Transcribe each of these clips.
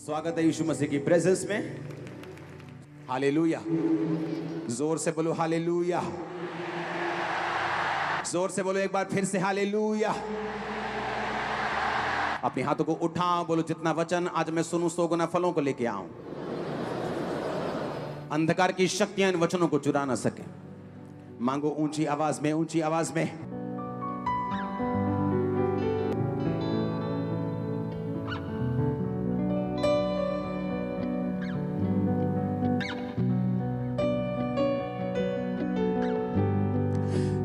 स्वागत है यीशु मसीह की प्रेजेंस में। हालेलुया। जोर से बोलो हालेलुया। जोर से बोलो एक बार फिर से हालेलुया। अपने हाथों को उठाओ, बोलो जितना वचन आज मैं सुनूं 100 गुना फलों को लेके आऊं। अंधकार की शक्तियां इन वचनों को चुरा ना सके। मांगो ऊंची आवाज में, ऊंची आवाज में।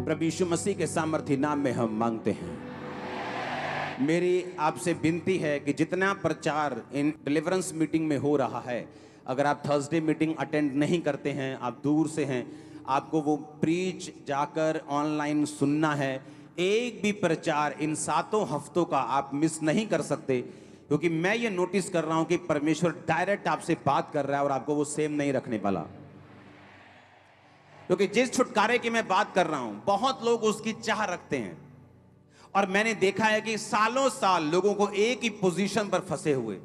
प्रभु यीशु मसीह के सामर्थी नाम में हम मांगते हैं। मेरी आपसे विनती है कि जितना प्रचार इन डिलीवरेंस मीटिंग में हो रहा है, अगर आप थर्सडे मीटिंग अटेंड नहीं करते हैं, आप दूर से हैं, आपको वो प्रीच जाकर ऑनलाइन सुनना है। एक भी प्रचार इन 7 हफ्तों का आप मिस नहीं कर सकते, क्योंकि मैं ये नोटिस कर रहा हूं कि परमेश्वर डायरेक्ट आपसे बात कर रहा है और आपको वो सेम नहीं रखने वाला। क्योंकि जिस छुटकारे की मैं बात कर रहा हूं, बहुत लोग उसकी चाह रखते हैं, और मैंने देखा है कि सालों साल लोगों को एक ही पोजीशन पर फंसे हुए,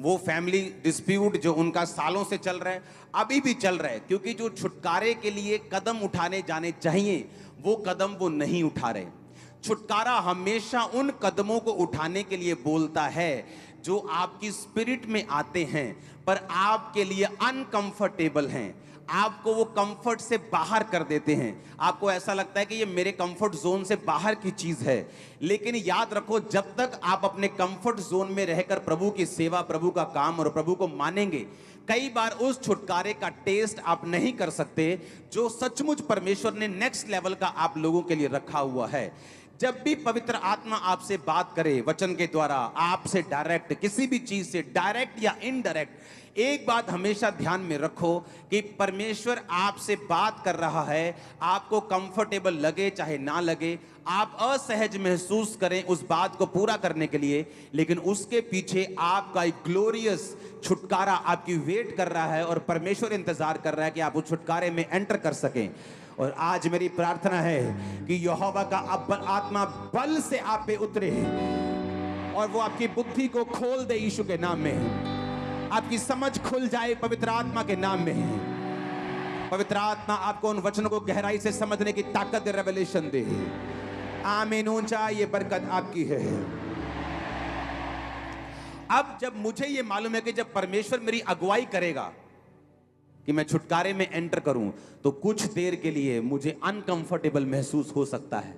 वो फैमिली डिस्प्यूट जो उनका सालों से चल रहा है, अभी भी चल रहा है, क्योंकि जो छुटकारे के लिए कदम उठाने जाने चाहिए वो कदम वो नहीं उठा रहे। छुटकारा हमेशा उन कदमों को उठाने के लिए बोलता है जो आपकी स्पिरिट में आते हैं, पर आपके लिए अनकंफर्टेबल हैं, आपको वो कंफर्ट से बाहर कर देते हैं। आपको ऐसा लगता है कि ये मेरे कंफर्ट जोन से बाहर की चीज है, लेकिन याद रखो, जब तक आप अपने कंफर्ट जोन में रहकर प्रभु की सेवा, प्रभु का काम और प्रभु को मानेंगे, कई बार उस छुटकारे का टेस्ट आप नहीं कर सकते जो सचमुच परमेश्वर ने नेक्स्ट लेवल का आप लोगों के लिए रखा हुआ है। जब भी पवित्र आत्मा आपसे बात करे वचन के द्वारा, आपसे डायरेक्ट, किसी भी चीज से डायरेक्ट या इनडायरेक्ट, एक बात हमेशा ध्यान में रखो कि परमेश्वर आपसे बात कर रहा है। आपको कंफर्टेबल लगे चाहे ना लगे, आप असहज महसूस करें उस बात को पूरा करने के लिए, लेकिन उसके पीछे आपका एक ग्लोरियस छुटकारा आपकी वेट कर रहा है, और परमेश्वर इंतजार कर रहा है कि आप उस छुटकारे में एंटर कर सकें। और आज मेरी प्रार्थना है कि यहोवा का आत्मा बल से आप पे उतरे और वो आपकी बुद्धि को खोल दे यीशु के नाम में। आपकी समझ खुल जाए पवित्र आत्मा के नाम में। पवित्र आत्मा आपको उन वचनों को गहराई से समझने की ताकत दे, रेवलेशन दे। आमीन। ऊंचा ये बरकत आपकी है। अब जब मुझे ये मालूम है कि जब परमेश्वर मेरी अगुवाई करेगा कि मैं छुटकारे में एंटर करूं, तो कुछ देर के लिए मुझे अनकंफर्टेबल महसूस हो सकता है।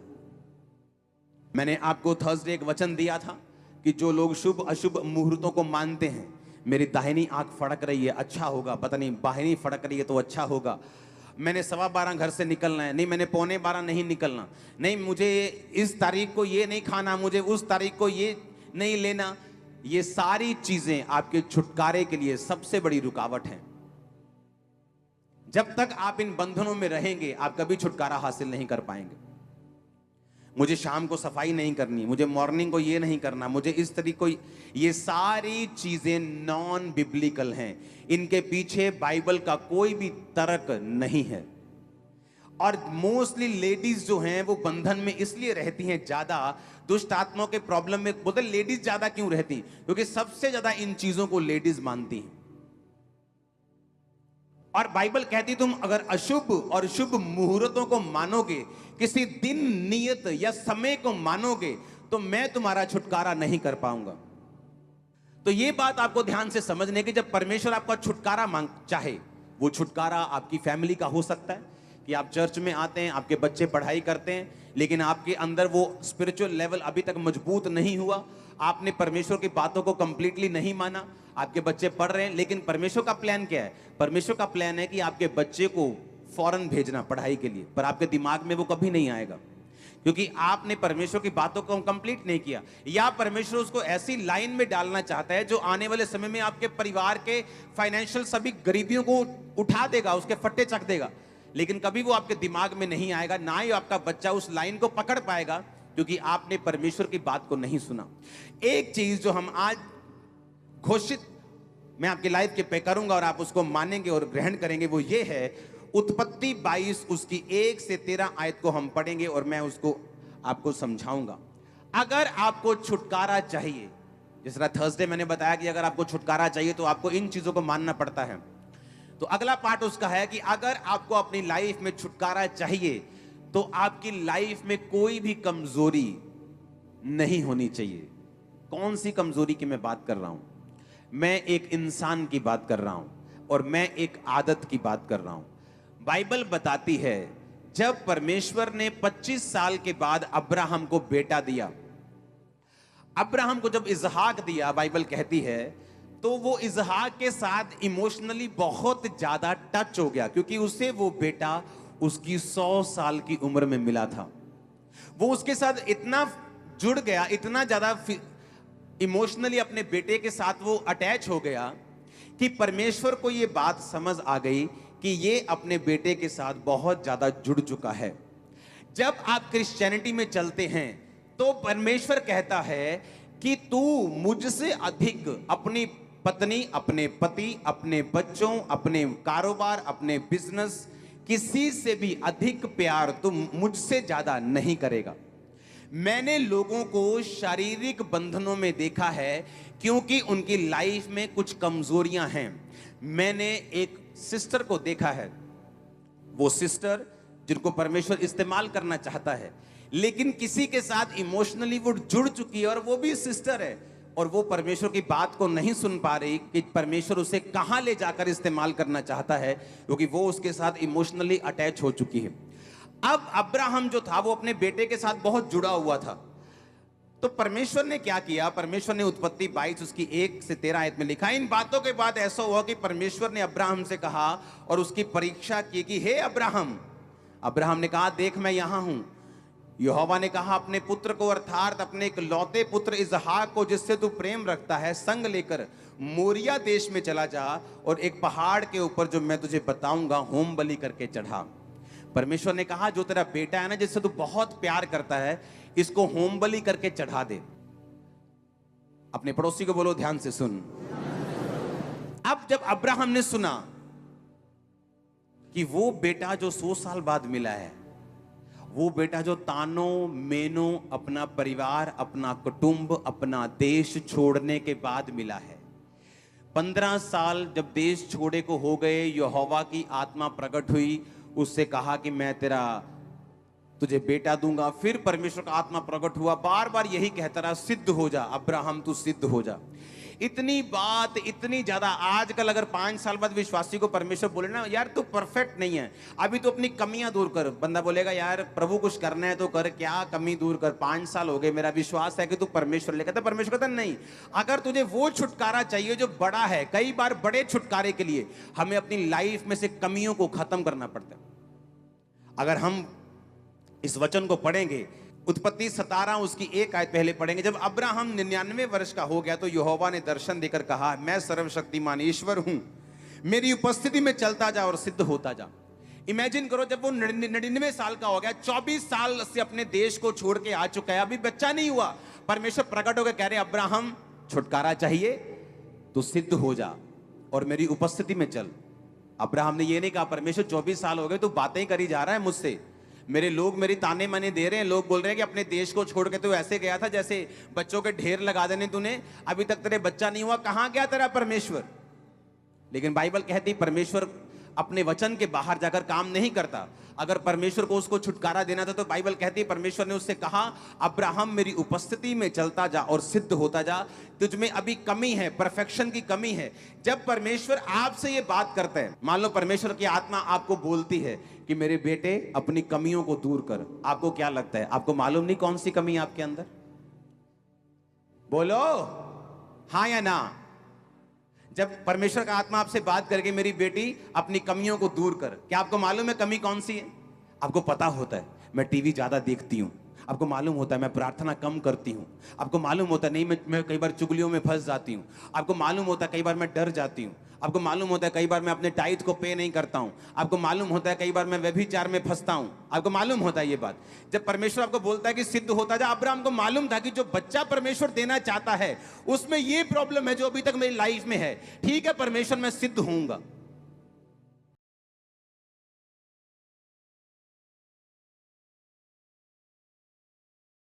मैंने आपको थर्सडे एक वचन दिया था कि जो लोग शुभ अशुभ मुहूर्तों को मानते हैं, मेरी दाहिनी आंख फड़क रही है, अच्छा होगा, पता नहीं बाहिनी फड़क रही है तो अच्छा होगा, मैंने 12:15 घर से निकलना है, नहीं मैंने 11:45 नहीं निकलना, नहीं मुझे इस तारीख को ये नहीं खाना, मुझे उस तारीख को ये नहीं लेना, ये सारी चीजें आपके छुटकारे के लिए सबसे बड़ी रुकावट है। जब तक आप इन बंधनों में रहेंगे, आप कभी छुटकारा हासिल नहीं कर पाएंगे। मुझे शाम को सफाई नहीं करनी, मुझे मॉर्निंग को ये नहीं करना, मुझे इस तरीके को, ये सारी चीजें नॉन बिब्लिकल हैं। इनके पीछे बाइबल का कोई भी तर्क नहीं है। और मोस्टली लेडीज जो हैं वो बंधन में इसलिए रहती हैं ज्यादा, दुष्ट आत्माओं के प्रॉब्लम में बोलते लेडीज ज्यादा क्यों रहती? क्योंकि सबसे ज्यादा इन चीजों को लेडीज मानती हैं। और बाइबल कहती तुम अगर अशुभ और शुभ मुहूर्तों को मानोगे, किसी दिन, नियत या समय को मानोगे, तो मैं तुम्हारा छुटकारा नहीं कर पाऊंगा। तो ये बात आपको ध्यान से समझने की, जब परमेश्वर आपका छुटकारा मांग चाहे, वो छुटकारा आपकी फैमिली का हो सकता है कि आप चर्च में आते हैं, आपके बच्चे पढ़ाई करते हैं, लेकिन आपके अंदर वो स्पिरिचुअल लेवल अभी तक मजबूत नहीं हुआ, आपने परमेश्वर की बातों को कंप्लीटली नहीं माना, आपके बच्चे पढ़ रहे हैं, लेकिन परमेश्वर का प्लान क्या है? परमेश्वर का प्लान है कि आपके बच्चे को फॉरेन भेजना पढ़ाई के लिए, पर आपके दिमाग में वो कभी नहीं आएगा, क्योंकि आपने परमेश्वर की बातों को कंप्लीट नहीं किया। या परमेश्वर उसको ऐसी लाइन में डालना चाहता है जो आने वाले समय में आपके परिवार के फाइनेंशियल सभी गरीबियों को उठा देगा, उसके फट्टे चक देगा, लेकिन कभी वो आपके दिमाग में नहीं आएगा, ना ही आपका बच्चा उस लाइन को पकड़ पाएगा, क्योंकि आपने परमेश्वर की बात को नहीं सुना। एक चीज जो हम आज घोषित मैं आपकी लाइफ के पे करूंगा और आप उसको मानेंगे और ग्रहण करेंगे, वो ये है, उत्पत्ति 22 उसकी 1 से 13 आयत को हम पढ़ेंगे और मैं उसको आपको समझाऊंगा। अगर आपको छुटकारा चाहिए, जिस तरह थर्सडे मैंने बताया कि अगर आपको छुटकारा चाहिए तो आपको इन चीजों को मानना पड़ता है। तो अगला पार्ट उसका है कि अगर आपको अपनी लाइफ में छुटकारा चाहिए तो आपकी लाइफ में कोई भी कमजोरी नहीं होनी चाहिए। कौन सी कमजोरी की मैं बात कर रहा हूं? मैं एक इंसान की बात कर रहा हूं और मैं एक आदत की बात कर रहा हूं। बाइबल बताती है जब परमेश्वर ने 25 साल के बाद अब्राहम को बेटा दिया, अब्राहम को जब इसहाक दिया, बाइबल कहती है तो वो इसहाक के साथ इमोशनली बहुत ज्यादा टच हो गया, क्योंकि उसे वो बेटा उसकी 100 साल की उम्र में मिला था। वो उसके साथ इतना जुड़ गया, इतना ज्यादा इमोशनली अपने बेटे के साथ वो अटैच हो गया कि परमेश्वर को ये बात समझ आ गई कि ये अपने बेटे के साथ बहुत ज्यादा जुड़ चुका है। जब आप क्रिश्चियनिटी में चलते हैं तो परमेश्वर कहता है कि तू मुझसे अधिक अपनी पत्नी, अपने पति, अपने बच्चों, अपने कारोबार, अपने बिजनेस, किसी से भी अधिक प्यार तू मुझसे ज्यादा नहीं करेगा। मैंने लोगों को शारीरिक बंधनों में देखा है क्योंकि उनकी लाइफ में कुछ कमजोरियां हैं। मैंने एक सिस्टर को देखा है, वो सिस्टर जिनको परमेश्वर इस्तेमाल करना चाहता है, लेकिन किसी के साथ इमोशनली वो जुड़ चुकी है और वो भी सिस्टर है और वो परमेश्वर की बात को नहीं सुन पा रही कि परमेश्वर उसे कहां ले जाकर इस्तेमाल करना चाहता है, क्योंकि वो उसके साथ इमोशनली अटैच हो चुकी है। अब अब्राहम जो था वो अपने बेटे के साथ बहुत जुड़ा हुआ था। तो परमेश्वर ने क्या किया? परमेश्वर ने उत्पत्ति 22 उसकी 1 से 13 आयत में लिखा, इन बातों के बाद ऐसा हुआ कि परमेश्वर ने अब्राहम से कहा और उसकी परीक्षा की कि हे अब्राहम। अब्राहम ने कहा, देख मैं यहां हूं। यहोवा ने कहा, अपने पुत्र को अर्थात अपने इकलौते पुत्र इसहाक को जिससे तू प्रेम रखता है संग लेकर मोरिया देश में चला जा और एक पहाड़ के ऊपर जो मैं तुझे बताऊंगा होम बलि करके चढ़ा। परमेश्वर ने कहा, जो तेरा बेटा है ना, जिससे तू बहुत प्यार करता है, इसको होम बलि करके चढ़ा दे। अपने पड़ोसी को बोलो, ध्यान से सुन। अब जब अब्राहम ने सुना कि वो बेटा जो 100 साल बाद मिला है, वो बेटा जो तानों मेनों अपना परिवार, अपना कुटुंब, अपना देश छोड़ने के बाद मिला है, 15 साल जब देश छोड़े को हो गए, यहोवा की आत्मा प्रकट हुई, उससे कहा कि मैं तुझे बेटा दूंगा। फिर परमेश्वर का आत्मा प्रकट हुआ, बार बार यही कहता रहा, सिद्ध हो जा अब्राहम, तू सिद्ध हो जा। इतनी बात, इतनी ज्यादा। आजकल अगर 5 साल बाद विश्वासी को परमेश्वर बोले ना, यार तू परफेक्ट नहीं है, अभी तो अपनी कमियां दूर कर, बंदा बोलेगा यार प्रभु कुछ करना है तो कर, क्या कमी दूर कर, 5 साल हो गए, मेरा विश्वास है कि तू परमेश्वर ले। कहता परमेश्वर कहता नहीं, अगर तुझे वो छुटकारा चाहिए जो बड़ा है, कई बार बड़े छुटकारे के लिए हमें अपनी लाइफ में से कमियों को खत्म करना पड़ता है। अगर हम इस वचन को पढ़ेंगे, उत्पत्ति 17 उसकी 1 आयत पहले पढ़ेंगे। जब अब्राहम 99 वर्ष का हो गया तो यहोवा ने दर्शन देकर कहा, मैं सर्वशक्तिमान ईश्वर हूं, मेरी उपस्थिति में चलता जा और सिद्ध होता जा। इमेजिन करो, जब वो 99 साल का हो गया, 24 साल से अपने देश को छोड़ के आ चुका है, अभी बच्चा नहीं हुआ, परमेश्वर प्रकट होकर कह रहे, अब्राहम छुटकारा चाहिए तो सिद्ध हो जा और मेरी उपस्थिति में चल। अब्राहम ने ये नहीं कहा, परमेश्वर 24 साल हो गए तो बातें करी जा रहा है मुझसे, मेरे लोग मेरी ताने मने दे रहे हैं, लोग बोल रहे हैं कि अपने देश को छोड़ के तो ऐसे गया था जैसे बच्चों के ढेर लगा देने तूने, अभी तक तेरे बच्चा नहीं हुआ, कहां गया तेरा परमेश्वर? लेकिन बाइबल कहती परमेश्वर अपने वचन के बाहर जाकर काम नहीं करता। अगर परमेश्वर को उसको छुटकारा देना था तो बाइबल कहती है परमेश्वर ने उससे कहा, अब्राहम मेरी उपस्थिति में चलता जा और सिद्ध होता जा, तुझ में अभी कमी है, परफेक्शन की कमी है। जब परमेश्वर आपसे ये बात करता है, मान लो परमेश्वर की आत्मा आपको बोलती है कि मेरे बेटे अपनी कमियों को दूर कर, आपको क्या लगता है? आपको मालूम नहीं कौन सी कमी है आपके अंदर? बोलो हाँ या ना। जब परमेश्वर का आत्मा आपसे बात करके मेरी बेटी अपनी कमियों को दूर कर, क्या आपको मालूम है कमी कौन सी है? आपको पता होता है मैं टीवी ज्यादा देखती हूं, आपको मालूम होता है मैं प्रार्थना कम करती हूं, आपको मालूम होता है नहीं मैं कई बार चुगलियों में फंस जाती हूं, आपको मालूम होता है कई बार मैं डर जाती हूं, आपको मालूम होता है कई बार मैं अपने टाइट को पे नहीं करता हूं, आपको मालूम होता है कई बार मैं व्यभिचार में फंसता हूं, आपको मालूम होता है ये बात। जब परमेश्वर आपको बोलता है कि सिद्ध होता जा, अब्राहम को मालूम था कि जो बच्चा परमेश्वर देना चाहता है उसमें ये प्रॉब्लम है जो अभी तक मेरी लाइफ में है। ठीक है परमेश्वर मैं सिद्ध होऊंगा,